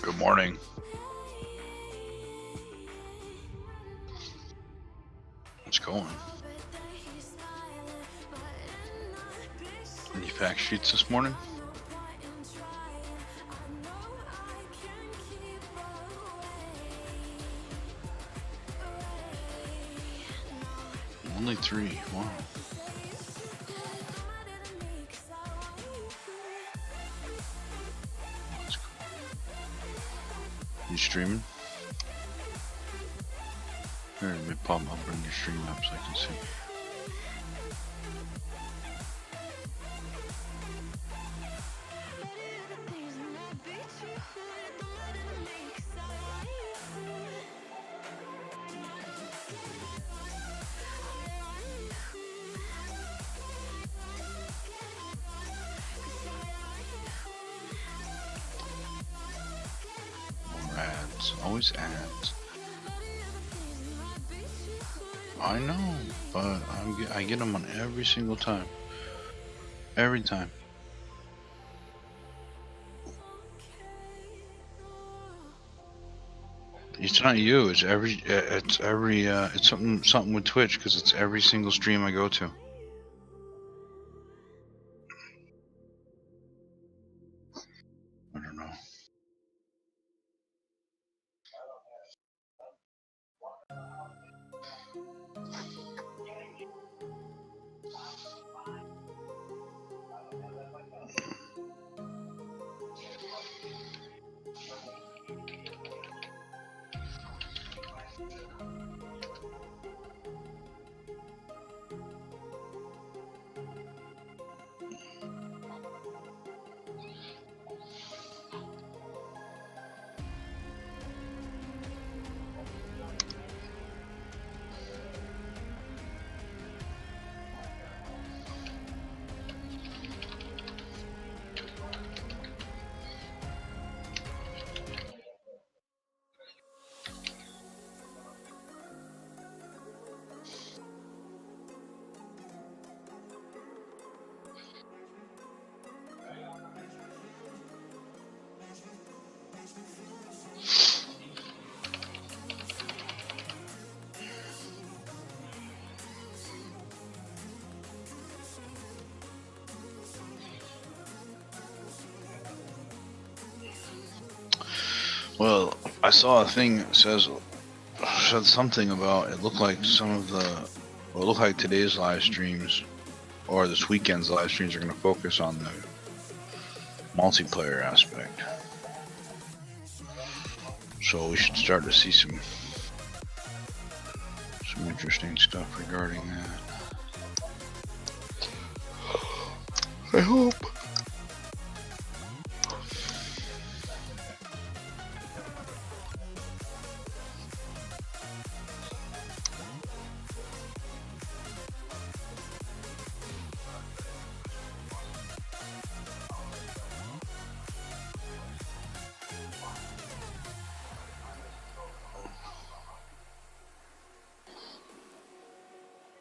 Good morning. What's going? Any fact sheets this morning? Only 3. Wow. That's cool. You streaming? Here, let me pop up, bring your stream up so I can see. More ads. Always ads. I know, but I get them on every single time. Every time. It's not you. It's every. It's something with Twitch because it's every single stream I go to. I don't know. Well, I saw a thing that said something about it looked like some of the, well, it looked like today's live streams or this weekend's live streams are going to focus on the multiplayer aspect. So we should start to see some interesting stuff regarding that. I hope.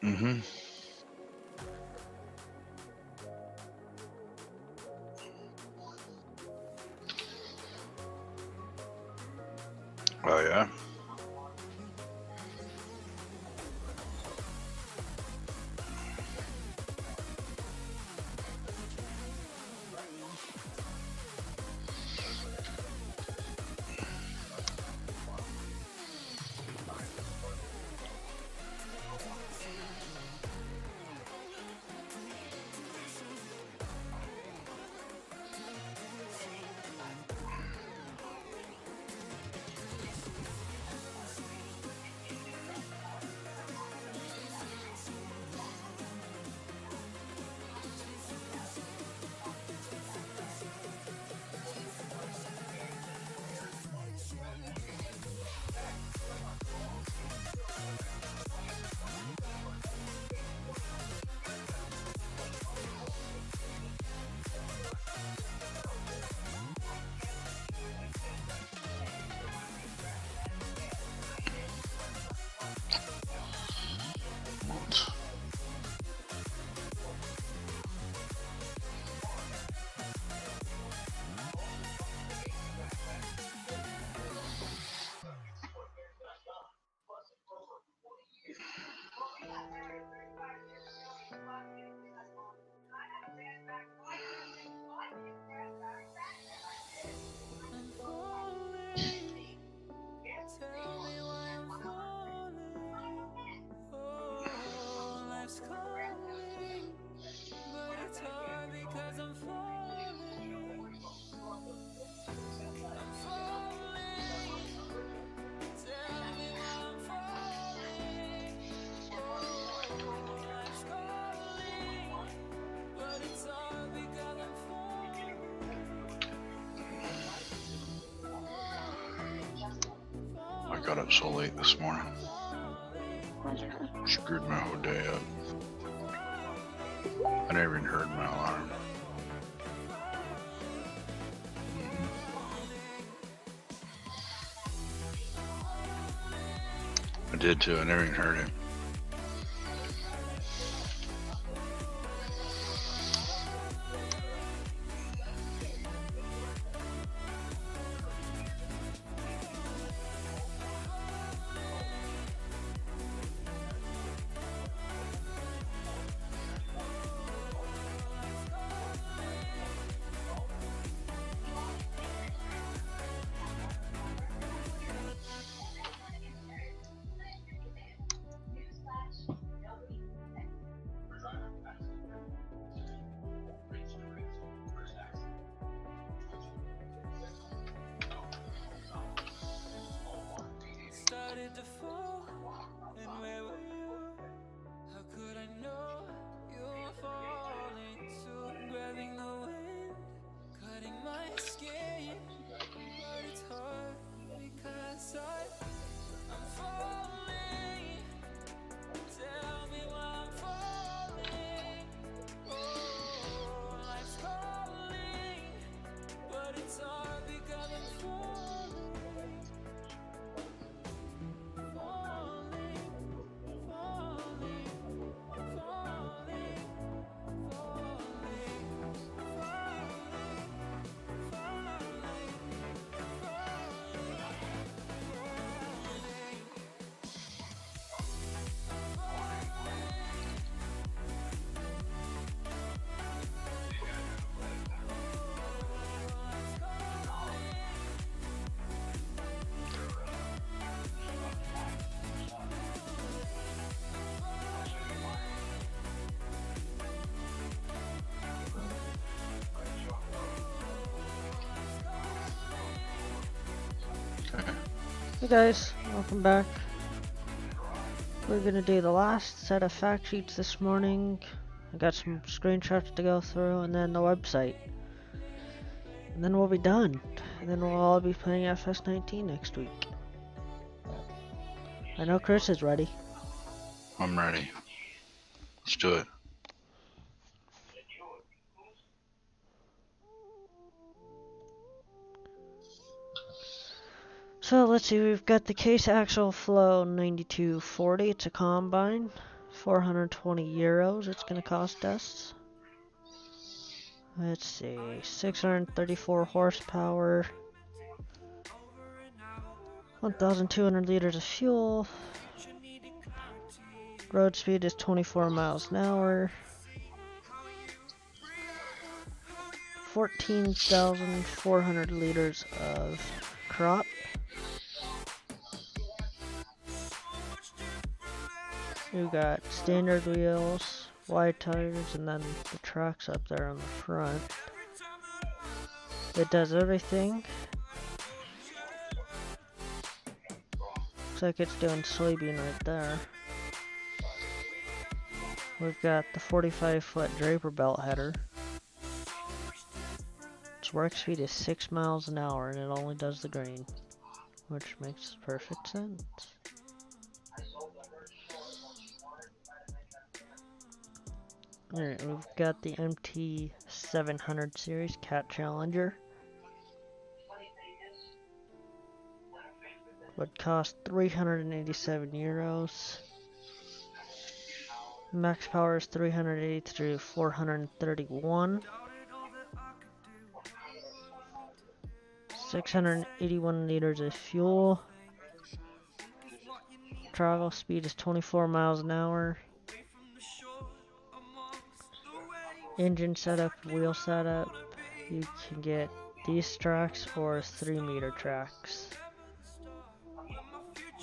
Mm-hmm. Oh yeah. got up so late this morning. Screwed my whole day up. I never even heard my alarm. I did too. I never even heard it. Started to fall, and where were you? How could I know you were falling too? Grabbing the wind, cutting my skin, but it's hard because I'm falling. Tell me why I'm falling. Oh, life's calling, but it's hard because I'm falling. Hey guys, welcome back. We're gonna do the last set of fact sheets this morning. I got some screenshots to go through and then the website. And then we'll be done. And then we'll all be playing fs19 next week. I know Chris is ready. I'm ready. Let's do it. So let's see, we've got the case axle flow 9240. It's a combine. 420 euros it's gonna cost us. Let's see, 634 horsepower. 1,200 liters of fuel. Road speed is 24 miles an hour. 14,400 liters of crop. We got standard wheels, wide tires, and then the tracks up there on the front. It does everything. Looks like it's doing soybean right there. We've got the 45-foot draper belt header. Its work speed is 6 miles an hour and it only does the green, which makes perfect sense. Alright, we've got the MT700 series Cat Challenger. Would cost 387 euros. Max power is 380 through 431. 681 liters of fuel. Travel speed is 24 miles an hour. Engine setup, wheel setup. You can get these tracks or 3-meter tracks.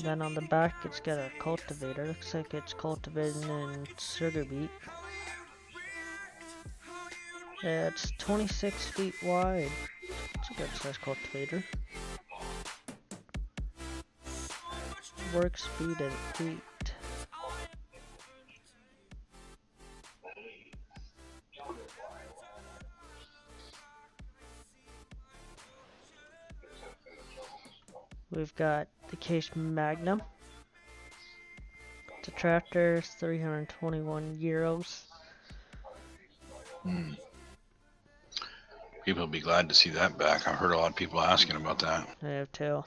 Then on the back it's got a cultivator. Looks like it's cultivating in sugar beet. It's 26 feet wide. It's a good size cultivator. Work speed at 8. We've got the Case Magnum. It's a tractor, it's 321 euros. People will be glad to see that back. I've heard a lot of people asking about that. I have too.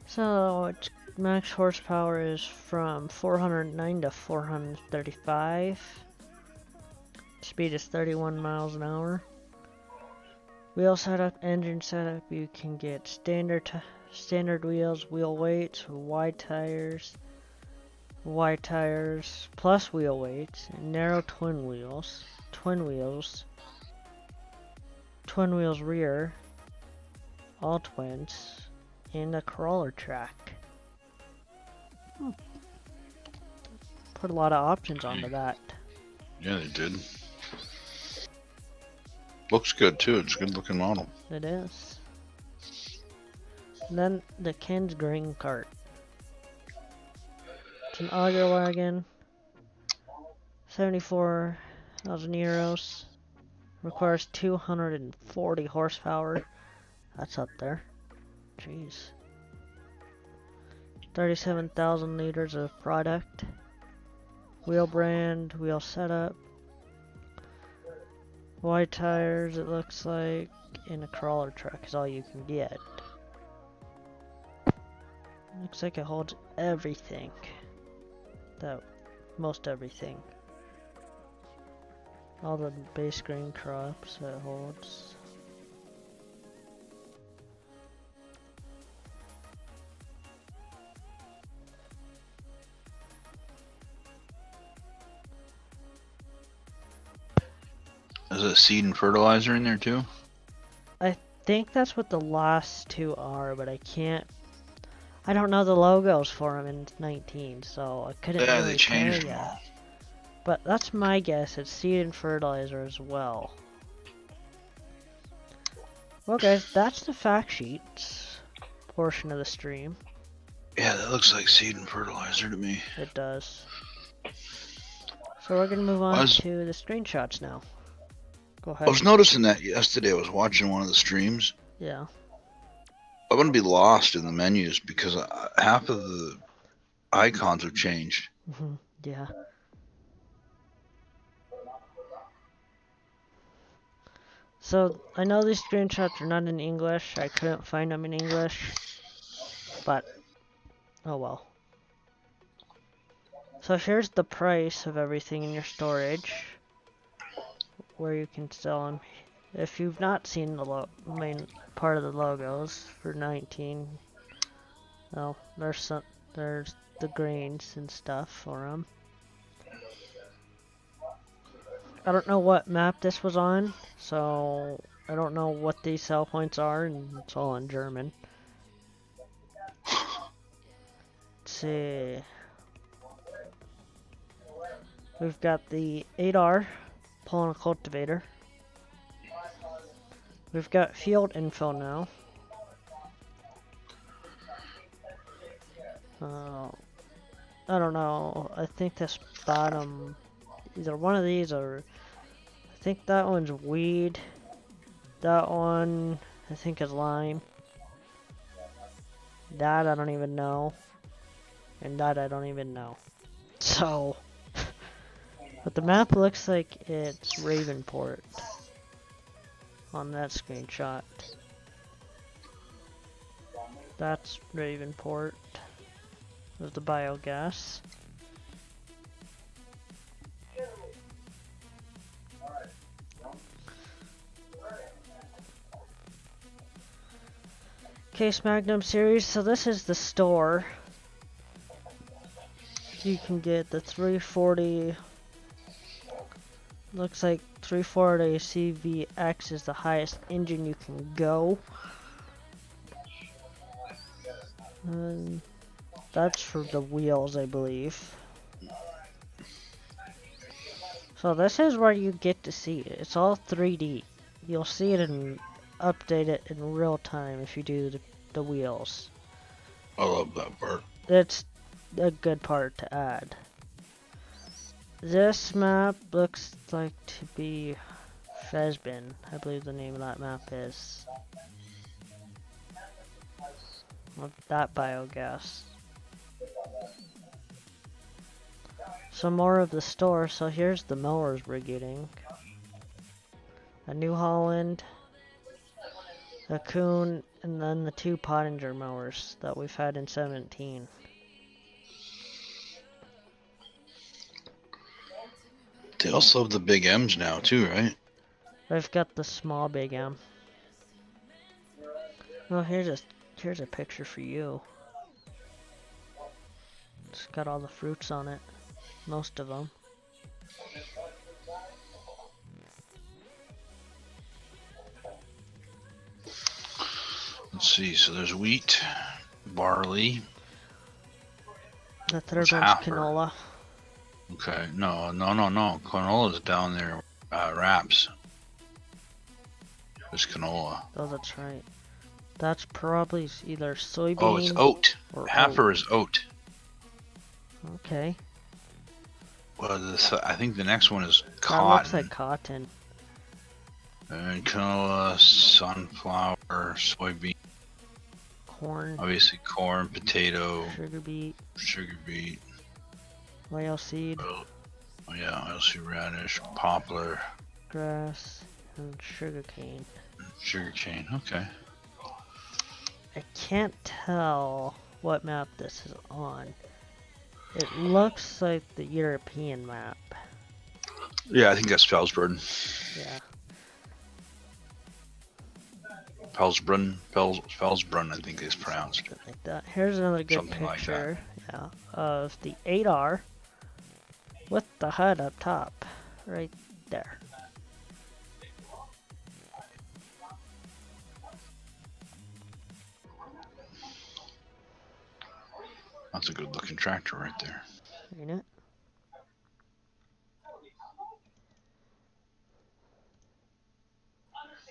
So its max horsepower is from 409 to 435. Speed is 31 miles an hour. Wheel setup, engine setup, you can get standard wheels, wheel weights, wide tires, plus wheel weights, and narrow twin wheels rear, all twins, and a crawler track. Put a lot of options onto that. Yeah, they did. Looks good too. It's a good looking model. It is. And then the Ken's grain cart. It's an auger wagon. 74,000 euros. Requires 240 horsepower. That's up there. Jeez. 37,000 liters of product. Wheel brand, wheel setup. Wide tires, it looks like, and a crawler truck is all you can get. Looks like it holds everything. Most everything. All the base grain crops it holds. Is it seed and fertilizer in there too? I think that's what the last two are, but I don't know the logos for them in 19, so I couldn't Yeah, really they changed tell them ya. all. But that's my guess, it's seed and fertilizer as well. Well guys, that's the fact sheets portion of the stream. Yeah, that looks like seed and fertilizer to me. It does. So we're gonna move on to the screenshots now. Go ahead. I was noticing that yesterday. I was watching one of the streams. Yeah. I'm gonna be lost in the menus because half of the icons have changed. Yeah. So I know these screenshots are not in English. I couldn't find them in English, but oh well. So here's the price of everything in your storage, where you can sell them. If you've not seen the main part of the logos for 19, well, there's the grains and stuff for them. I don't know what map this was on, so I don't know what these sell points are, and it's all in German. Let's see. We've got the 8R pulling a cultivator. We've got field info now. I don't know. I think this bottom, either one of these or I think that one's weed. That one I think is lime. That I don't even know. And that I don't even know. So, but the map looks like it's Ravenport on that screenshot. That's Ravenport. There's the biogas. Case Magnum series, so this is the store. You can get the 340, looks like 340 CVX is the highest engine you can go. And that's for the wheels, I believe. So this is where you get to see it. It's all 3D. You'll see it and update it in real time if you do the wheels. I love that part. It's a good part to add. This map looks like to be Fesbin, I believe the name of that map is. With that biogas. Some more of the store, so here's the mowers we're getting. A New Holland, a Kuhn, and then the 2 Pottinger mowers that we've had in 17. They also have the big M's now too, right? I've got the small Big M. Oh, here's a picture for you. It's got all the fruits on it, most of them. Let's see. So there's wheat, barley. The third It's one's halfer. canola. Okay. No. Canola's down there. Wraps. There's canola. Oh, that's right. That's probably either soybean Oh, it's oat. or Halfer is oat. Okay. Well, I think the next one is That cotton. looks like cotton. And canola, sunflower, soybean. Corn. Obviously corn, potato, Sugar beet. Oil seed. Oh yeah, oilseed radish, poplar, Grass. And sugar cane. sugar cane. Okay. I can't tell what map this is on. It looks like the European map. Yeah, I think that's Felsbrunn. Yeah. Felsbrunn, I think is pronounced. Something like that. Here's another good Something like that. picture. Yeah. Of the 8R with the HUD up top. Right there. That's a good looking tractor right there. Ain't it?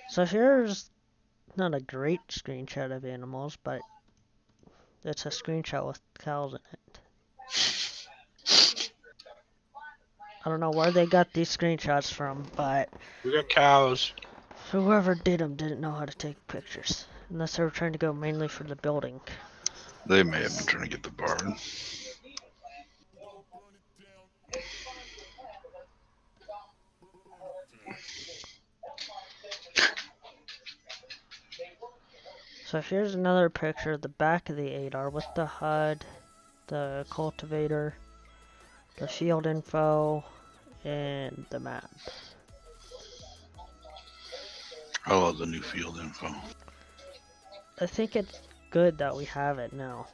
So here's not a great screenshot of animals, but it's a screenshot with cows in it. I don't know where they got these screenshots from, but We got cows. whoever did them didn't know how to take pictures. Unless they were trying to go mainly for the building. They may have been trying to get the barn. So here's another picture of the back of the 8R with the HUD, the cultivator, the field info, and the map. I love the new field info. I think it's good that we have it now.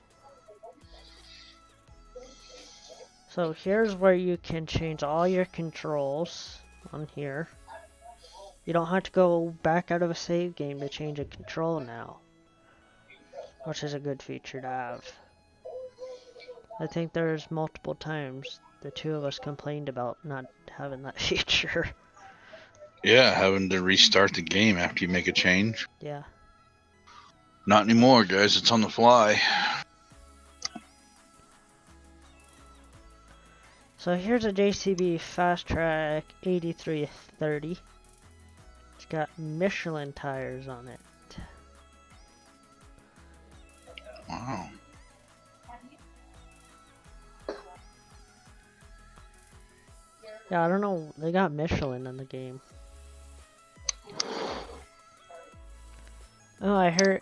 So here's where you can change all your controls on here. You don't have to go back out of a save game to change a control now, which is a good feature to have. I think there's multiple times the two of us complained about not having that feature. Yeah, having to restart the game after you make a change. Yeah. Not anymore, guys. It's on the fly. So here's a JCB Fast Track 8330. It's got Michelin tires on it. Wow. Yeah, I don't know. They got Michelin in the game. Oh,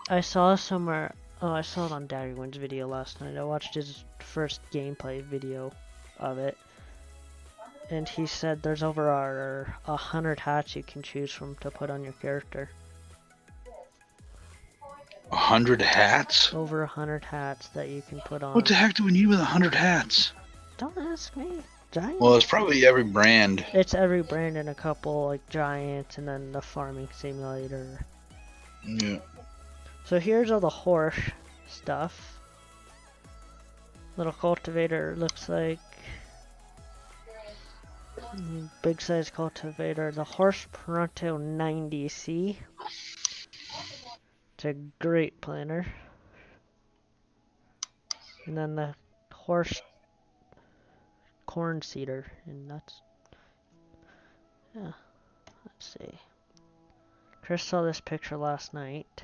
I saw somewhere. Oh, I saw it on Daddy Wins video last night. I watched his first gameplay video of it. And he said there's over 100 hats you can choose from to put on your character. 100 hats? Over 100 hats that you can put on. What the heck do we need with 100 hats? Don't ask me. Giant. Well, it's probably every brand. It's every brand and a couple like Giant and then the farming simulator. Yeah. So here's all the horse stuff. Little cultivator looks like. Big size cultivator. The Horse Pronto 90C. It's a great planter. And then the horse corn seeder, and that's, yeah, let's see. Chris saw this picture last night.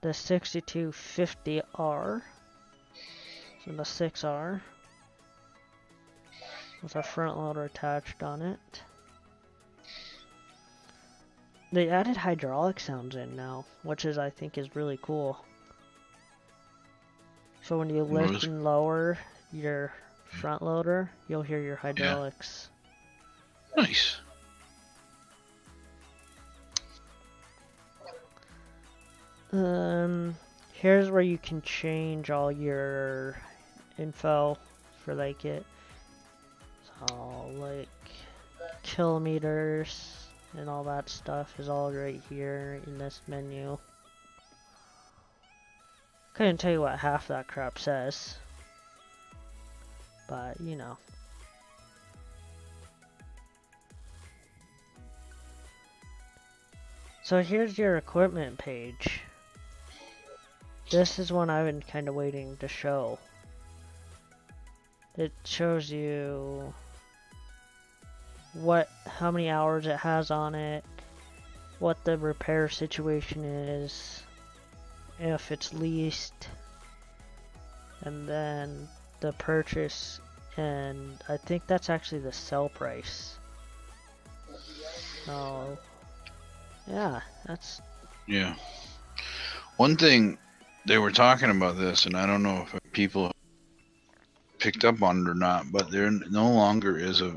The 6250R, so the 6R, with a front loader attached on it. They added hydraulic sounds in now, which is, I think, is really cool. So when you lift and lower your front loader, you'll hear your hydraulics. Yeah. Nice. Here's where you can change all your info for like it. So like kilometers and all that stuff is all right here in this menu. Couldn't tell you what half that crap says, but you know. So here's your equipment page. This is one I've been kind of waiting to show. It shows you how many hours it has on it, what the repair situation is, if it's leased, and then the purchase, and I think that's actually the sell price. So yeah, that's... Yeah. One thing, they were talking about this, and I don't know if people picked up on it or not, but there no longer is a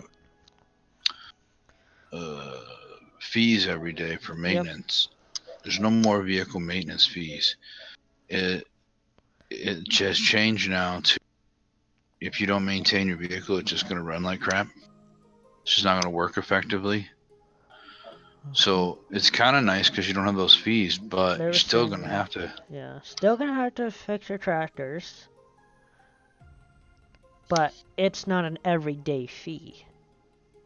fees every day for maintenance. Yep. There's no more vehicle maintenance fees. It just changed now to, if you don't maintain your vehicle, it's just going to run like crap. It's just not going to work effectively. So it's kind of nice because you don't have those fees, but you're still going to have to... Yeah, still going to have to fix your tractors. But it's not an everyday fee.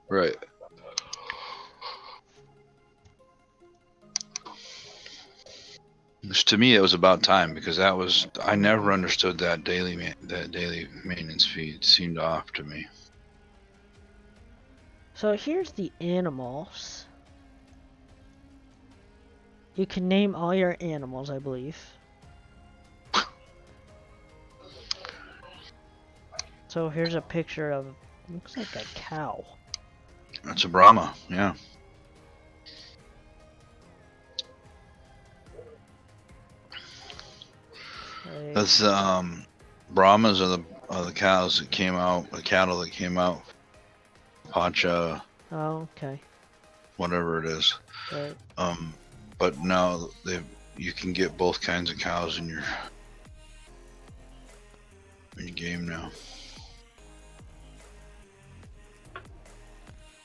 Right. To me, it was about time, because that was... I never understood that daily maintenance fee. It seemed off to me. So here's the animals. You can name all your animals, I believe. So here's a picture of, looks like a cow. That's a Brahma, yeah. That's Brahmas are the cows that came out, the cattle that came out. Pacha. Oh, okay. Whatever it is. Right. But now you can get both kinds of cows in your game now.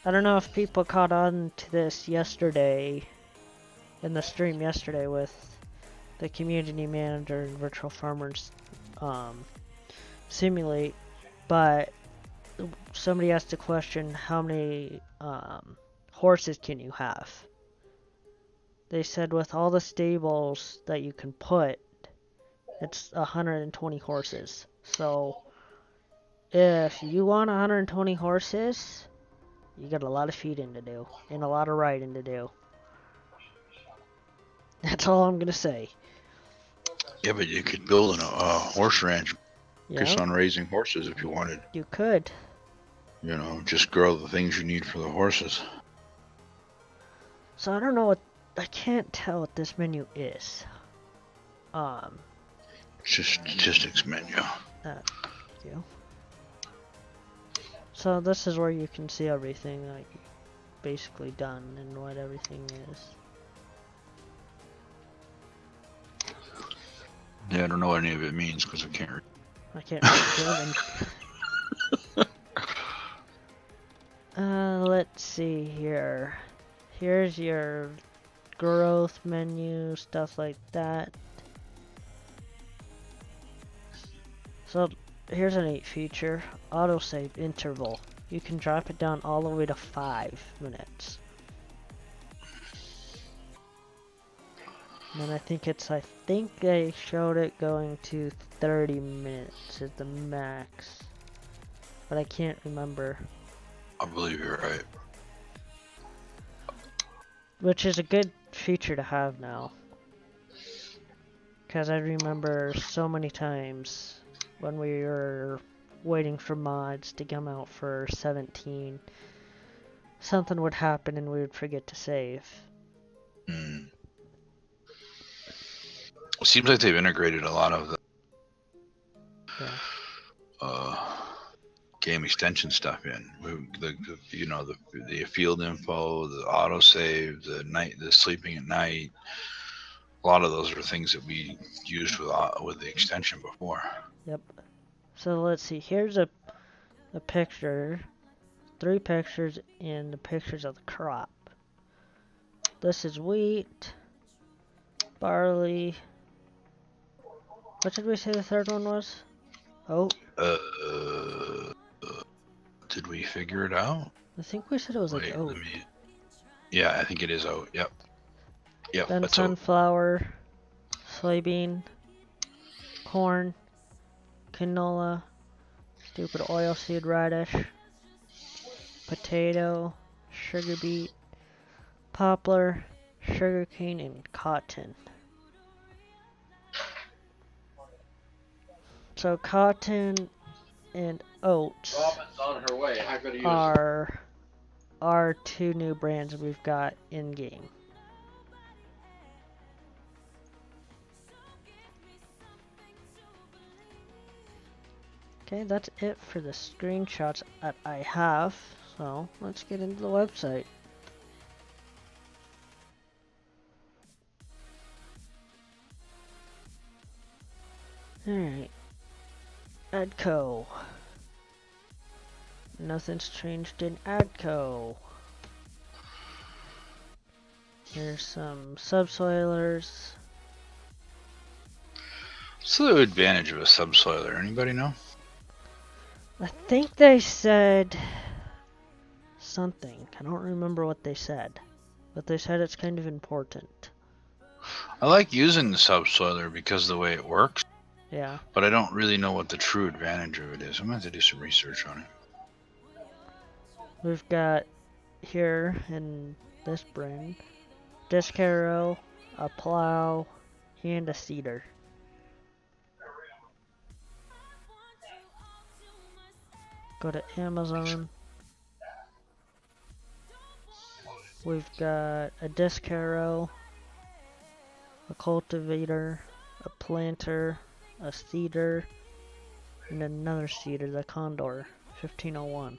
I don't know if people caught on to this yesterday, in the stream yesterday with the community manager and virtual farmers simulate, but somebody asked a question, how many horses can you have? They said with all the stables that you can put, it's 120 horses. So if you want 120 horses, you got a lot of feeding to do and a lot of riding to do. That's all I'm gonna say. Yeah, but you could build a horse ranch, focus Yeah, on raising horses if you wanted. you could. You know, just grow the things you need for the horses. So I don't know what, I can't tell what this menu is. It's just statistics menu. Thank you. So this is where you can see everything, like basically done and what everything is. Yeah, I don't know what any of it means because I can't read. I can't read German. Let's see here. Here's your growth menu, stuff like that. So here's a neat feature, autosave interval. You can drop it down all the way to 5 minutes. And I think they showed it going to 30 minutes is the max. but I can't remember. I believe you're right. Which is a good feature to have now. Because I remember so many times when we were waiting for mods to come out for 17, something would happen and we would forget to save. Mm. It seems like they've integrated a lot of the game extension stuff in. The field info, the autosave, the sleeping at night. A lot of those are things that we used with the extension before. Yep. So let's see. Here's a picture. 3 pictures and the pictures of the crop. This is wheat, barley. What did we say the third one was? Oat. Did we figure it out? I think we said it was Wait, like oat. Yeah, I think it is oat. Yep. Yep. Then That's sunflower, soybean, corn, canola, stupid oilseed radish, potato, sugar beet, poplar, sugarcane, and cotton. So cotton and oats on her way. How could are our 2 new brands we've got in game. Okay, that's it for the screenshots that I have. So let's get into the website. Alright. Adco. Nothing's changed in Adco. Here's some subsoilers. What's the advantage of a subsoiler? Anybody know? I think they said something. I don't remember what they said. But they said it's kind of important. I like using the subsoiler because of the way it works, Yeah. but I don't really know what the true advantage of it is. I'm going to have to do some research on it. We've got here in this brand, disc harrow, a plow, and a seeder. Go to Amazon. We've got a disc harrow, a cultivator, a planter, a seeder, and another seeder, the Condor 1501.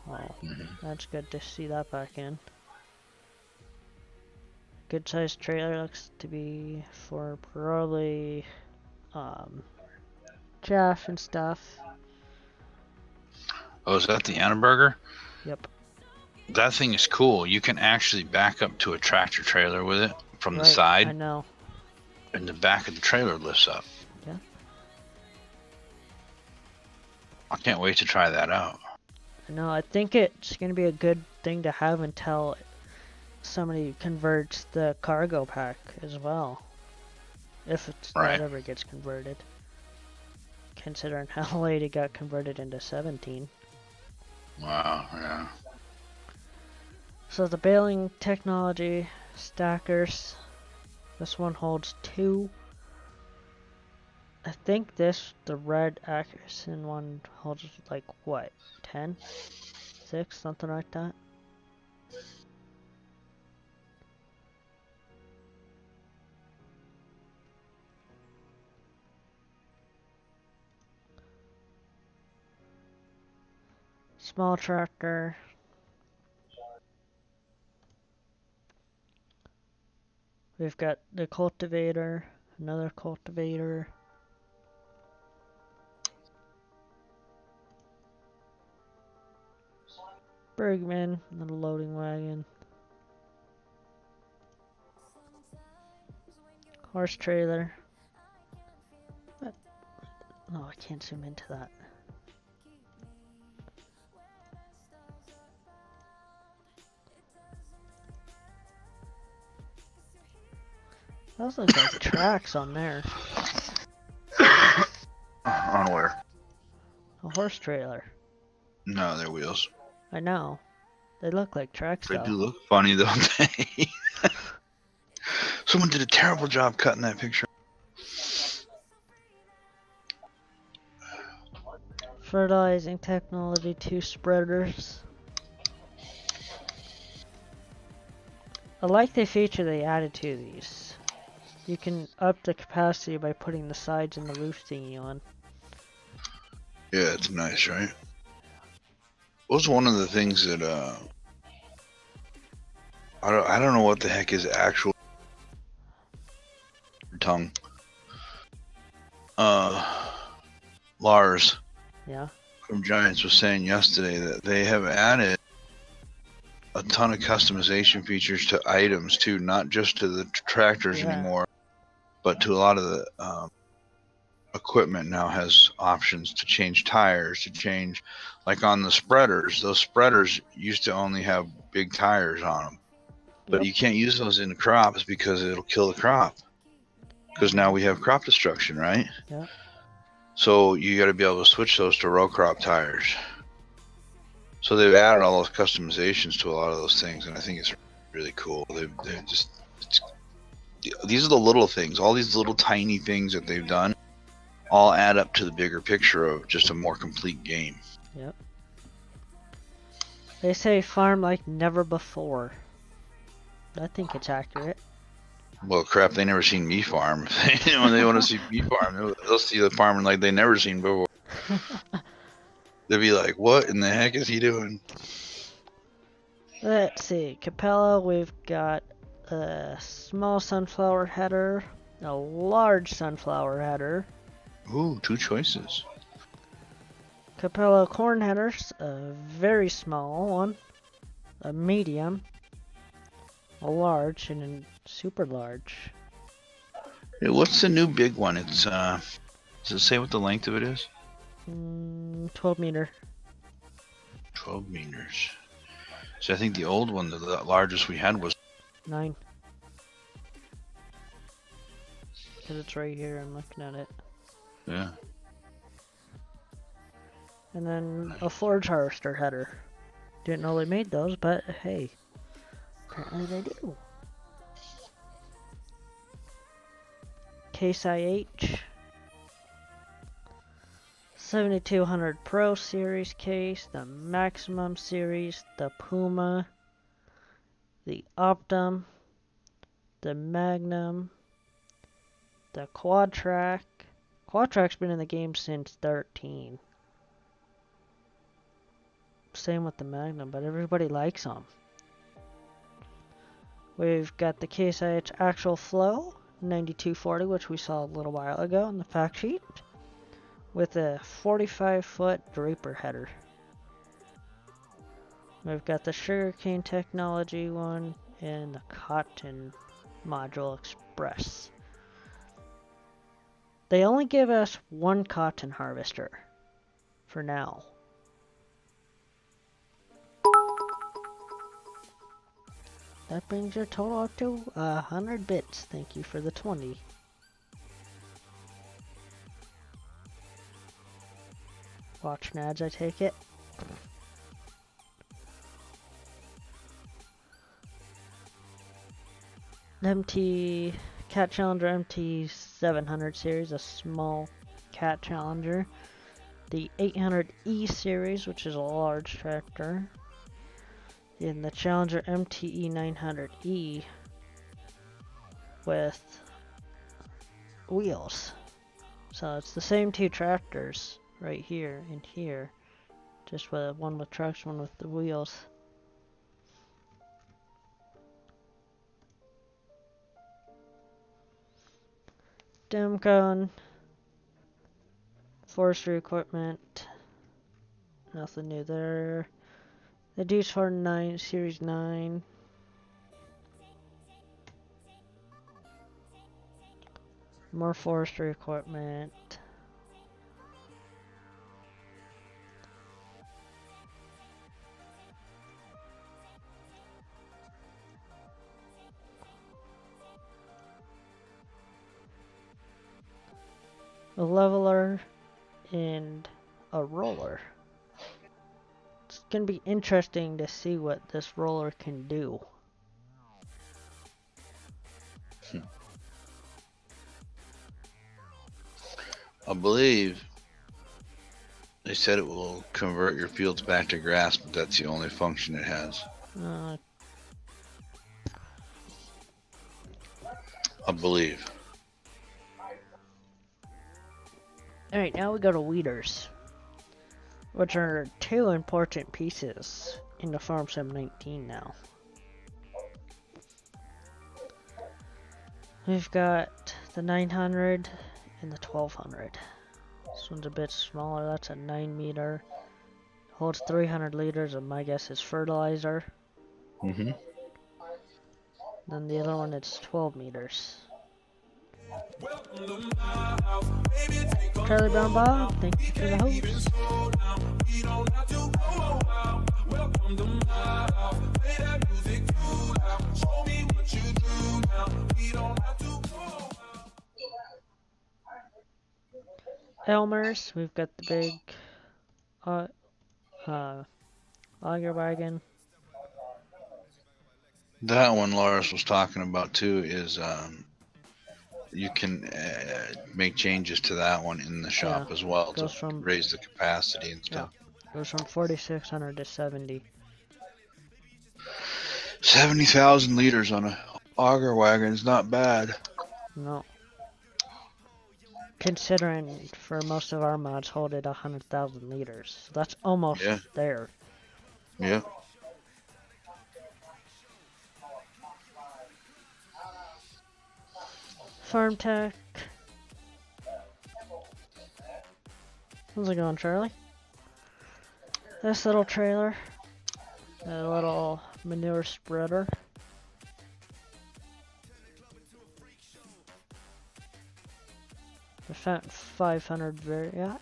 Wow, that's good to see that back in. Good sized trailer, looks to be for probably chaff and stuff. Oh, is that the Annenberger? Yep. That thing is cool. You can actually back up to a tractor trailer with it from the I side, know. and the back of the trailer lifts up. Yeah. I can't wait to try that out. I know. I think it's gonna be a good thing to have until somebody converts the cargo pack as well. If that ever gets converted. Considering how late it got converted into 17. Wow, yeah. So the baling technology, stackers. This one holds 2. I think the red Atkinson one holds like what, 10? 6, something like that. Small tractor. We've got the cultivator, another cultivator. Bergman, another loading wagon. Horse trailer. What? Oh, I can't zoom into that. Those look like tracks on there. On where? A horse trailer. No, they're wheels. I know. They look like tracks They though. do look funny, don't they? Someone did a terrible job cutting that picture. Fertilizing technology, 2 spreaders. I like the feature they added to these. You can up the capacity by putting the sides and the roof thingy on. Yeah, it's nice, right? What was one of the things that I don't know what the heck is actual tongue. Lars Yeah. from Giants was saying yesterday that they have added a ton of customization features to items too, not just to the tractors Yeah. anymore, but to a lot of the equipment now has options to change tires, to change, like on the spreaders. Those spreaders used to only have big tires on them, but Yep. you can't use those in the crops because it'll kill the crop. Because now we have crop destruction, right? Yeah. So you got to be able to switch those to row crop tires. So they've added all those customizations to a lot of those things, and I think it's really cool. They've just these are the little things, all these little tiny things that they've done, all add up to the bigger picture of just a more complete game. Yep. They say farm like never before. I think it's accurate. Well, crap, they never seen me farm. When they want to see me farm, they'll see the farming like they never seen before. They'll be like, what in the heck is he doing? Let's see. Capella, we've got a small sunflower header, a large sunflower header. Ooh, 2 choices. Capella corn headers, a very small one, a medium, a large, and a super large. Hey, what's the new big one? It's does it say what the length of it is? 12 meter. 12 meters. So I think the old one, the largest we had was 9. Because it's right here, I'm looking at it. yeah. And then a forage harvester header. Didn't know they made those, but hey, apparently they do. Case IH 7200 Pro Series case, the Maximum Series, the Puma, the Optum, the Magnum, the Quad Track. Quad Track's been in the game since 13. Same with the Magnum, but everybody likes them. We've got the Case IH Actual Flow 9240, which we saw a little while ago on the fact sheet, with a 45-foot draper header. We've got the Sugarcane Technology one and the Cotton Module Express. They only give us one cotton harvester for now. That brings your total up to 100 bits. Thank you for the 20. Watching ads, I take it. MT Cat Challenger MT700 series, a small cat challenger. The 800E series, which is a large tractor. In the Challenger MTE 900E with wheels. So it's the same 2 tractors right here and here, just with one with trucks, one with the wheels. Demcon, forestry equipment, nothing new there. The Deuce 49 Series 9. More forestry equipment. A leveler and a roller. It's gonna be interesting to see what this roller can do. I believe they said it will convert your fields back to grass, but that's the only function it has. Uh, I believe. Alright, now we go to weeders, which are two important pieces in the Farm Sim 19 now. We've got the 900 and the 1200. This one's a bit smaller, that's a 9 meter. Holds 300 liters of my guess is fertilizer. Mm-hmm. Then the other one it's 12 meters. Charlie Brown Bob, thank you for the host. Elmer's, we've got the big auger wagon. That one Lars was talking about too is you can make changes to that one in the shop Yeah, as well to goes from raise the capacity and stuff. Goes from 4,600 to 70. 70,000 liters on a auger wagon is not bad. No. Considering for most of our mods hold it 100,000 liters. So that's almost there. Yeah. Farm Tech. How's it going, Charlie? This little trailer. A little manure spreader. The 500 Vario.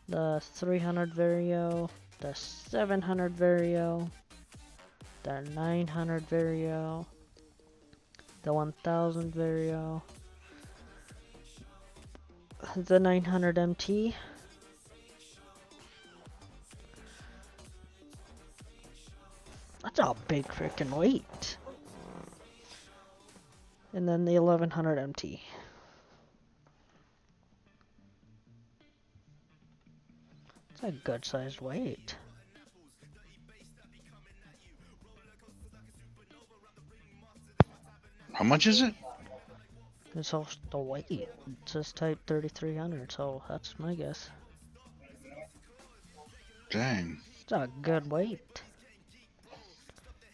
The 300 Vario. The 700 Vario. The 900 Vario. The 1000 Vario. The 900 MT. That's a big freaking weight. And then the 1100 MT. It's a good sized weight. How much is it? It's also the weight. It says type 3300, so that's my guess. Dang. It's a good weight.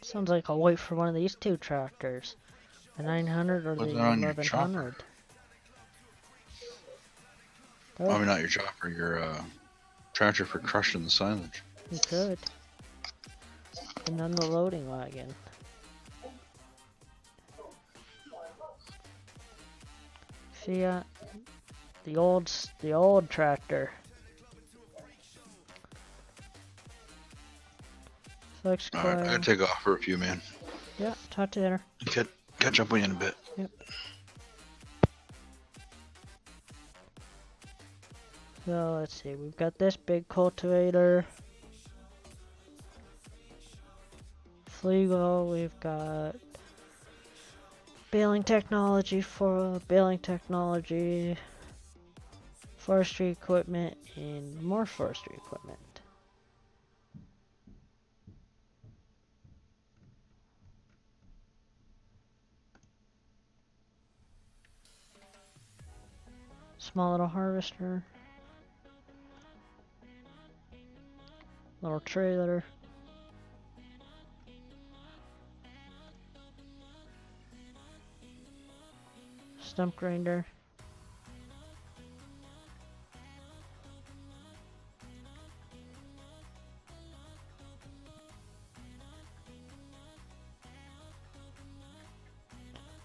Sounds like a weight for one of these two tractors. The 900 or Put the that on your 1100. I mean, not your chopper, your tractor for crushing the silage. You could. And then the loading wagon. Fiat. The old tractor. Flex Alright, I coil. gotta take off for a few, man. Yeah, talk to you later. Catch up with you in a bit. Yep. So let's see, we've got this big cultivator. Fleagle, we've got baling technology, forestry equipment, and more forestry equipment. Small little harvester. Little trailer. Stump grinder.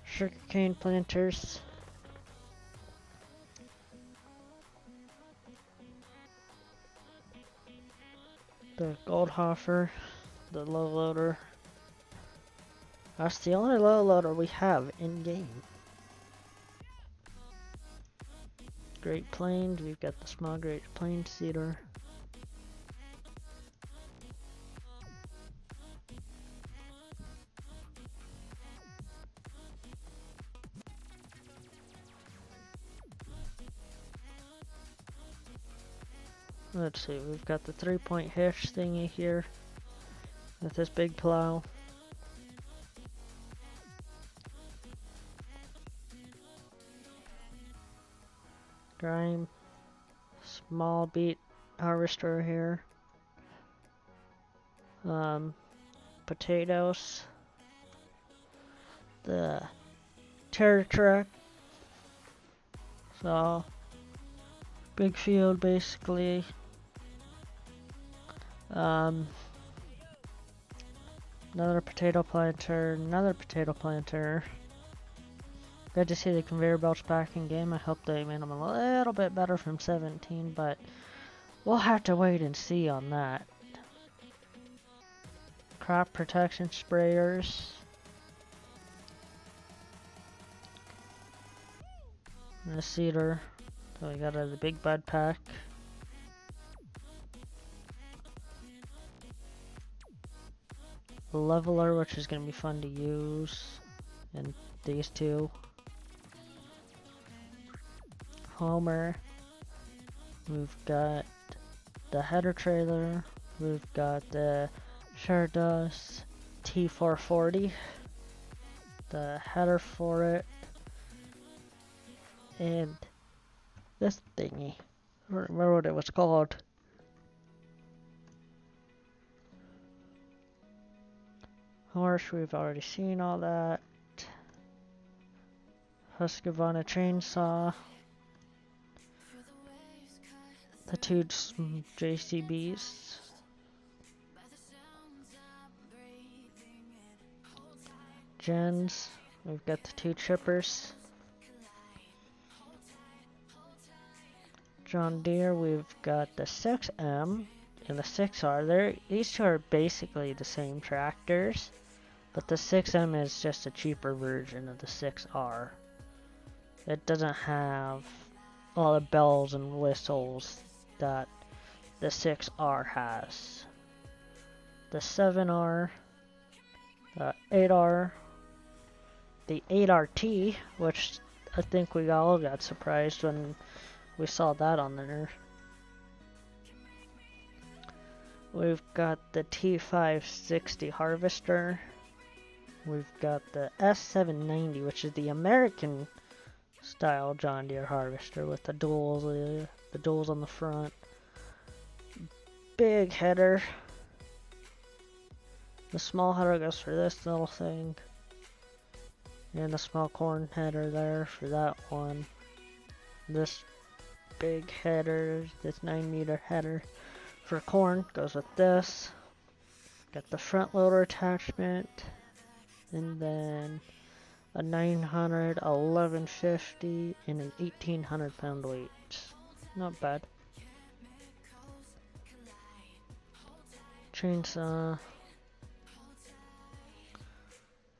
Sugarcane planters. The Goldhofer, the low loader. That's the only low loader we have in game. Great Plains, we've got the small Great Plains cedar. Let's see, we've got the 3-point hitch thingy here with this big plow. Grime, small beet harvester here. Potatoes. The terror truck. So, big field basically. Another potato planter, another potato planter. Good to see the conveyor belts back in game. I hope they made them a little bit better from 17, but we'll have to wait and see on that. Crop protection sprayers. And a cedar. So we got the big bud pack. A leveler, which is going to be fun to use. And these two. Homer. We've got the header trailer. We've got the Shardos T440. The header for it. And this thingy. I don't remember what it was called. Horse, we've already seen all that. Husqvarna chainsaw. The two JCBs. Gens. We've got the two chippers. John Deere, we've got the 6M and the 6R. These two are basically the same tractors, but the 6M is just a cheaper version of the 6R. It doesn't have all the bells and whistles that the 6R has. The 7R, the 8R, the 8RT, which I think we all got surprised when we saw that on there. We've got the T560 harvester. We've got the S790, which is the American style John Deere harvester with the duals on the front. Big header. The small header goes for this little thing. And the small corn header there for that one. This big header, this 9-meter header for corn goes with this. Got the front loader attachment. And then a 900, 1150, and an 1800 pound weight. Not bad. Chainsaw.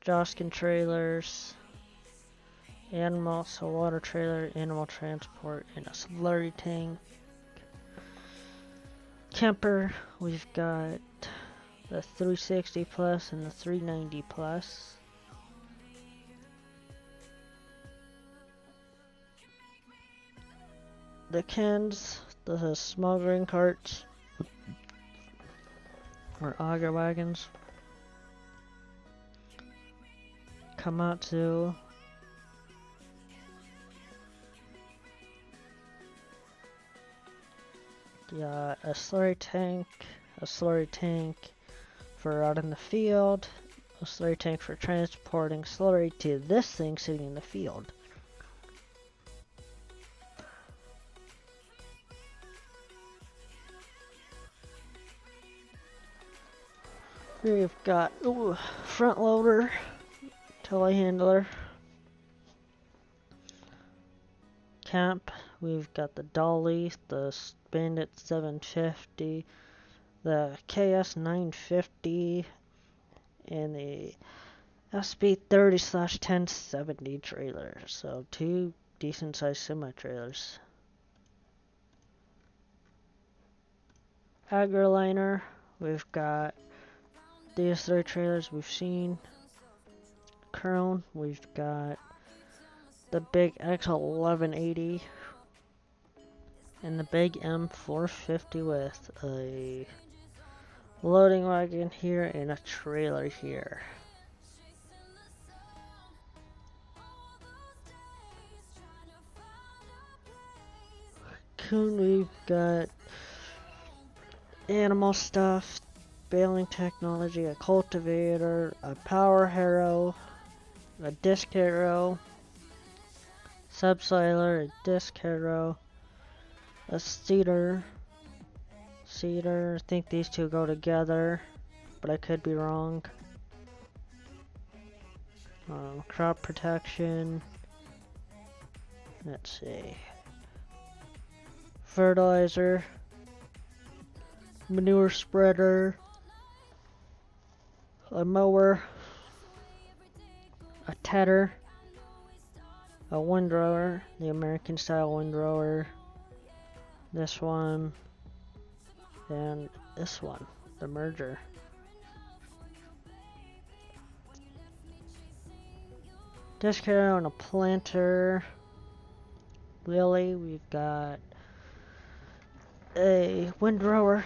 Joskin trailers. Animal, so water trailer, animal transport, and a slurry tank. Kemper, we've got the 360 plus and the 390 plus. The Kens, the small grain carts, or auger wagons. Komatsu. Yeah, a slurry tank for out in the field, a slurry tank for transporting slurry to this thing sitting in the field. We've got front loader, telehandler, camp. We've got the Dolly, the Bandit 750, the KS 950, and the SB30/1070 trailer. So two decent sized semi trailers. Agroliner. We've got these three trailers we've seen. Crown. We've got the big X1180 and the big M450 with a loading wagon here and a trailer here. We've got animal stuff, baling technology, a cultivator, a power harrow, a disc harrow, subsoiler, a disc harrow, a seeder. I think these two go together, but I could be wrong. Crop protection. Let's see. Fertilizer. Manure spreader. A mower. A tedder. A windrower. The American style windrower. This one. And this one. The merger. Disc harrow and a planter. Lily, we've got a windrower.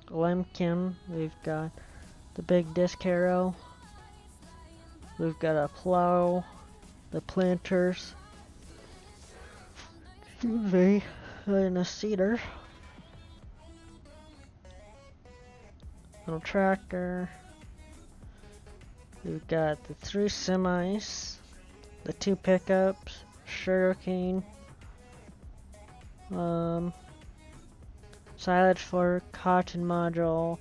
Lemkin, we've got the big disc harrow. We've got a plow, the planters, and a seeder. Little tractor. We've got the 3 semis, the 2 pickups, sugarcane, silage fork, cotton module,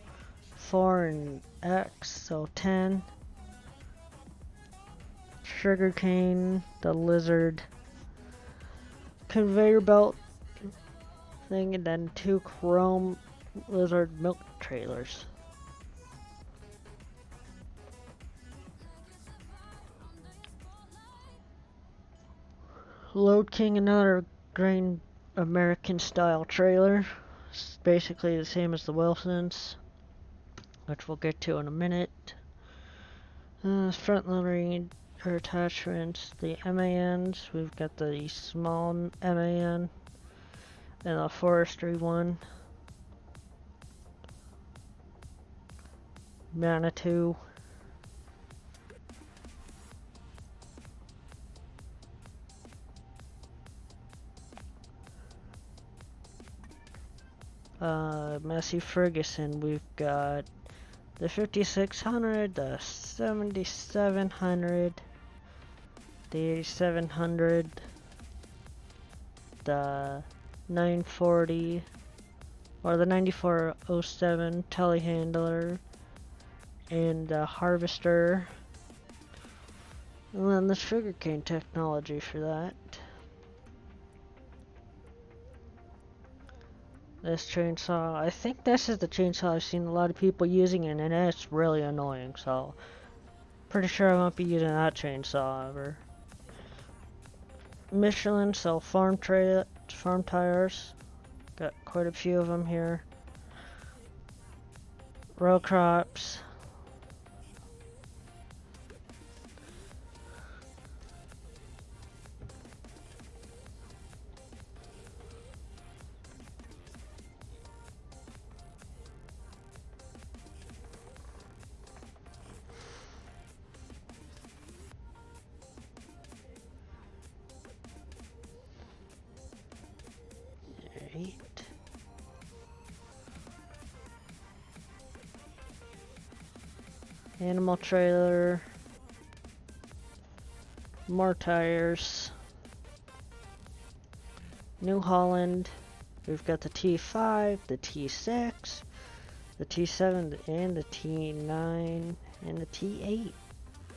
4 and X, so 10, sugarcane, the lizard, conveyor belt thing, and then 2 chrome lizard milk trailers. Load King, another grain American style trailer. It's basically the same as the Wilsons, which we'll get to in a minute. Front loading attachments, the MANs. We've got the small MAN and a forestry one. Manitou. Massey Ferguson, we've got the 5600, the 7700, the 8700, the 940, or the 9407 telehandler, and the harvester, and then the sugarcane technology for that. This chainsaw, I think this is the chainsaw I've seen a lot of people using, and it's really annoying, so pretty sure I won't be using that chainsaw ever. Michelin sell farm tires. Got quite a few of them here. Row crops. Animal trailer, more tires, New Holland, we've got the T5, the T6, the T7 and the T9 and the T8,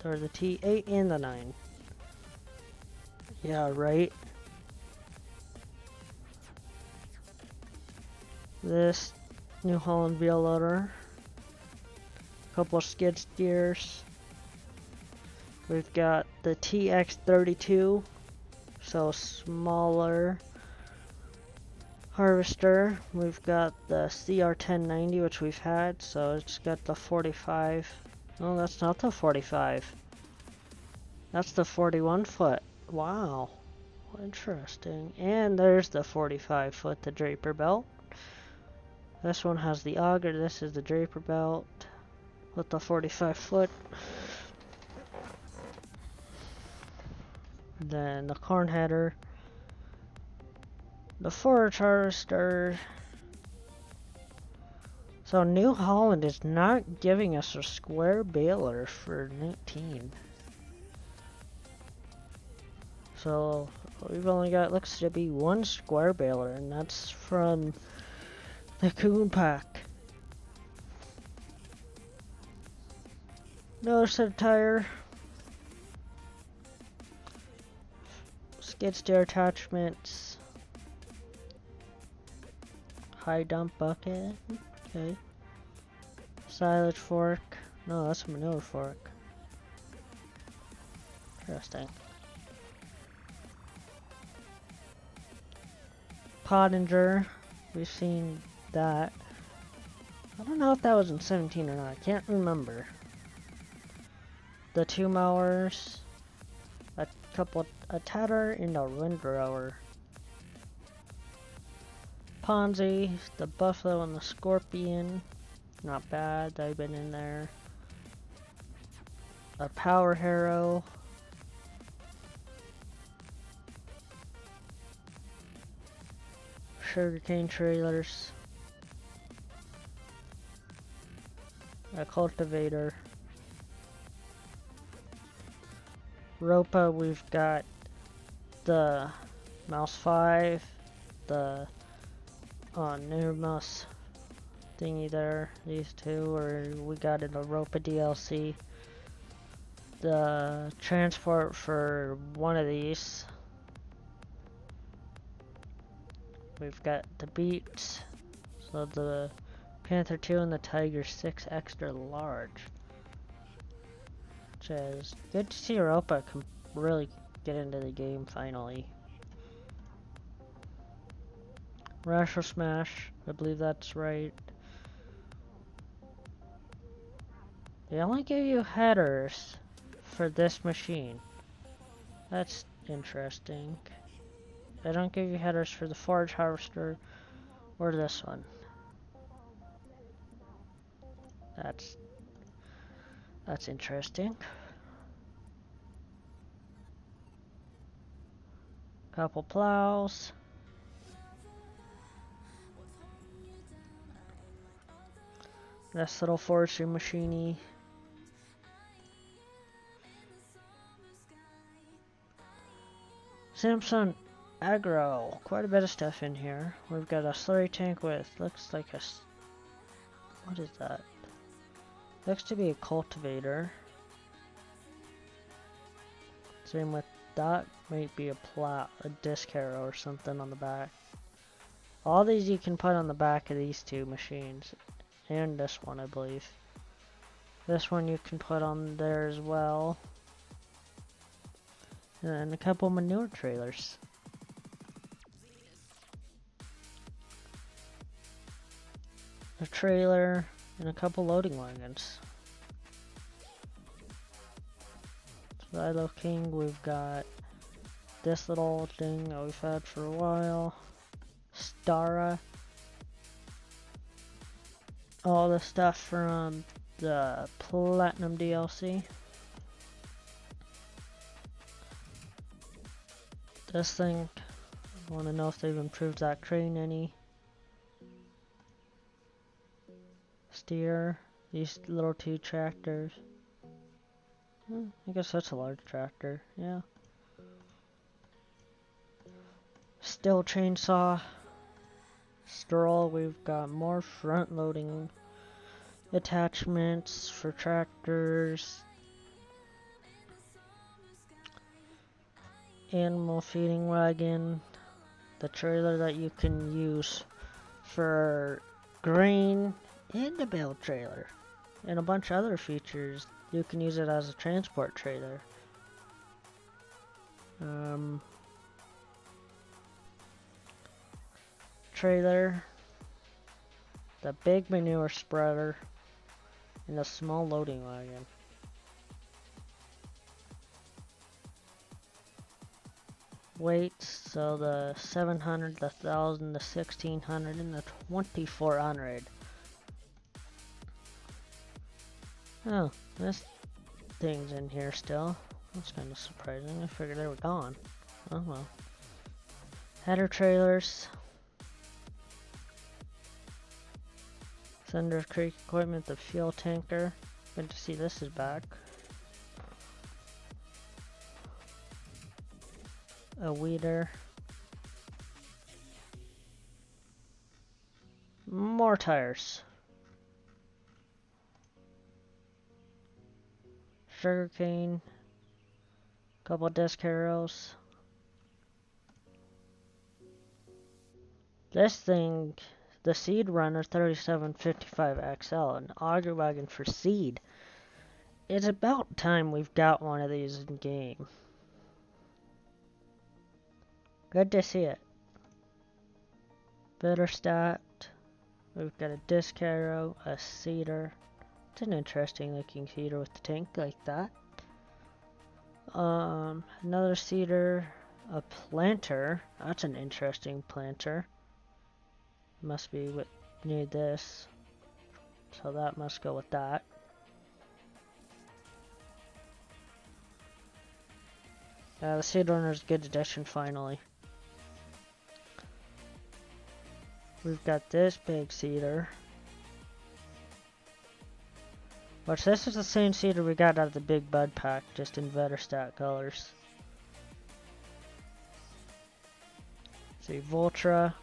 or the T8 and the 9. Yeah, right. This New Holland wheel loader. Couple of skid steers. We've got the TX32, so smaller harvester. We've got the CR1090, which we've had, so it's got the 45. No, that's not the 45. That's the 41 foot. Wow. Interesting. And there's the 45 foot, the draper belt. This one has the auger. This is the draper belt with the 45 foot. Then the corn header. The forage harvester. So New Holland is not giving us a square baler for 19. So we've only got, looks to be one square baler, and that's from the Coon Pack. Another set of tire. Skid steer attachments. High dump bucket. Okay. Silage fork. No, that's a manure fork. Interesting. Pottinger. We've seen that. I don't know if that was in 17 or not. I can't remember. The 2 mowers. A tedder and a windrower. Ponzi, the buffalo and the scorpion. Not bad, they've been in there. A power harrow. Sugarcane trailers. A cultivator. Ropa, we've got the Mouse 5, the new mouse thingy there, these two, or we got in a Ropa DLC. The transport for one of these. We've got the Beats, so the Panther 2 and the Tiger 6 extra large. Which is good to see Europa can really get into the game finally. Rash or Smash, I believe that's right. They only give you headers for this machine. That's interesting. They don't give you headers for the forage harvester or this one. That's interesting. Couple plows. This little forestry machine-y. Samsung Agro. Quite a bit of stuff in here. We've got a slurry tank with, looks like a, what is that? Looks to be a cultivator. Same with that, might be a plow, a disc harrow or something on the back. All these you can put on the back of these two machines. And this one, I believe. This one you can put on there as well. And a couple manure trailers. A trailer and a couple loading wagons. Silo King, we've got this little thing that we've had for a while. Stara. All the stuff from the Platinum DLC. This thing, I want to know if they've improved that crane any. Steer, these little two tractors. I guess that's a large tractor, yeah. Still chainsaw. Stroll, we've got more front loading attachments for tractors. Animal feeding wagon. The trailer that you can use for grain and a bale trailer. And a bunch of other features. You can use it as a transport trailer. trailer, the big manure spreader, and a small loading wagon. Weights, so the 700, the 1000, the 1600, and the 2400. Oh, this thing's in here still. That's kind of surprising. I figured they were gone. Oh well. Header trailers. Thunder Creek equipment, the fuel tanker. Good to see this is back. A weeder. More tires. Sugarcane. Couple disc harrows. This thing, the Seed Runner 3755 XL, an auger wagon for seed. It's about time we've got one of these in game. Good to see it. Bitterstat. We've got a disc harrow, a seeder. It's an interesting looking seeder with the tank like that. Another seeder, a planter. That's an interesting planter. Must be what need this. So that must go with that. The Seed Runner's a good addition finally. We've got this big seeder. Which this is the same seeder we got out of the Big Bud pack, just in Vetterstat colors. See, Voltra.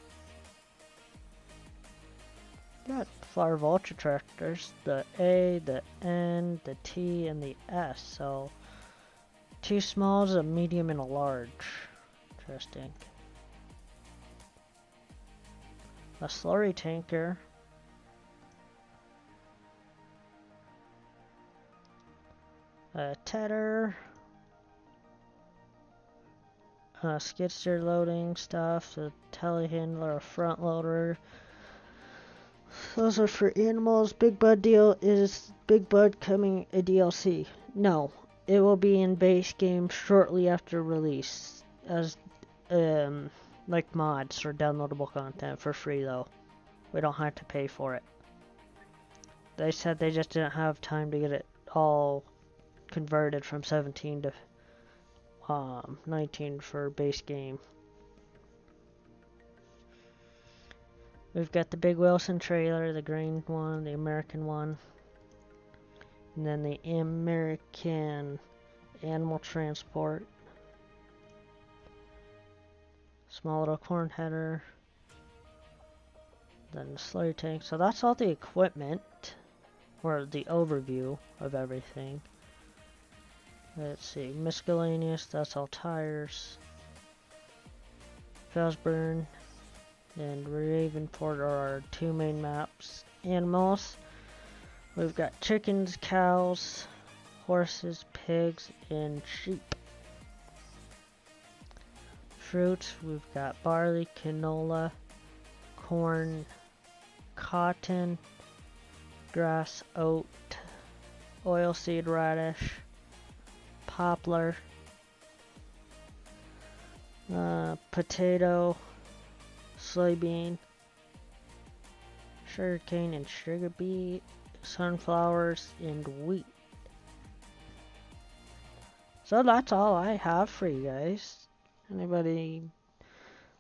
Got Flower Voltra tractors. The A, the N, the T, and the S. So, 2 smalls, a medium, and a large. Interesting. A slurry tanker. A tedder. Skid steer loading stuff. A telehandler, a front loader. Those are for animals. Big Bud deal is Big Bud coming a DLC? No, it will be in base game shortly after release as like mods or downloadable content for free though. We don't have to pay for it. They said they just didn't have time to get it all converted from 17 to 19 for base game. We've got the Big Wilson trailer, the green one, the American one, and then the American animal transport. Small little corn header. Then the slurry tank. So that's all the equipment, or the overview of everything. Let's see, miscellaneous, that's all tires. Felsburn and Ravenport are our 2 main maps. Animals, we've got chickens, cows, horses, pigs, and sheep. Fruits, we've got barley, canola, corn, cotton, grass, oat, oilseed radish, poplar, potato, soybean, sugarcane and sugar beet, sunflowers, and wheat. So that's all I have for you guys. Anybody,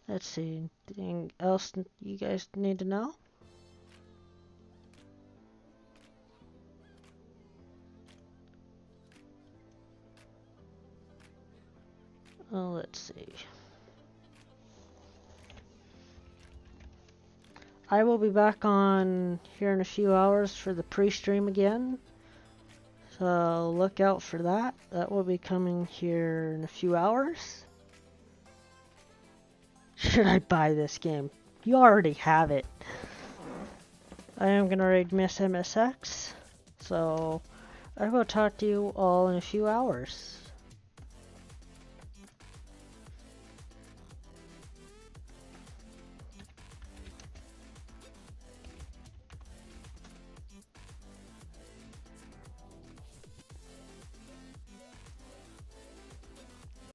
let's see, anything else you guys need to know? Oh, let's see. I will be back on here in a few hours for the pre-stream again. So look out for that. That will be coming here in a few hours. Should I buy this game? You already have it. I am going to raid Miss MSX. So I will talk to you all in a few hours.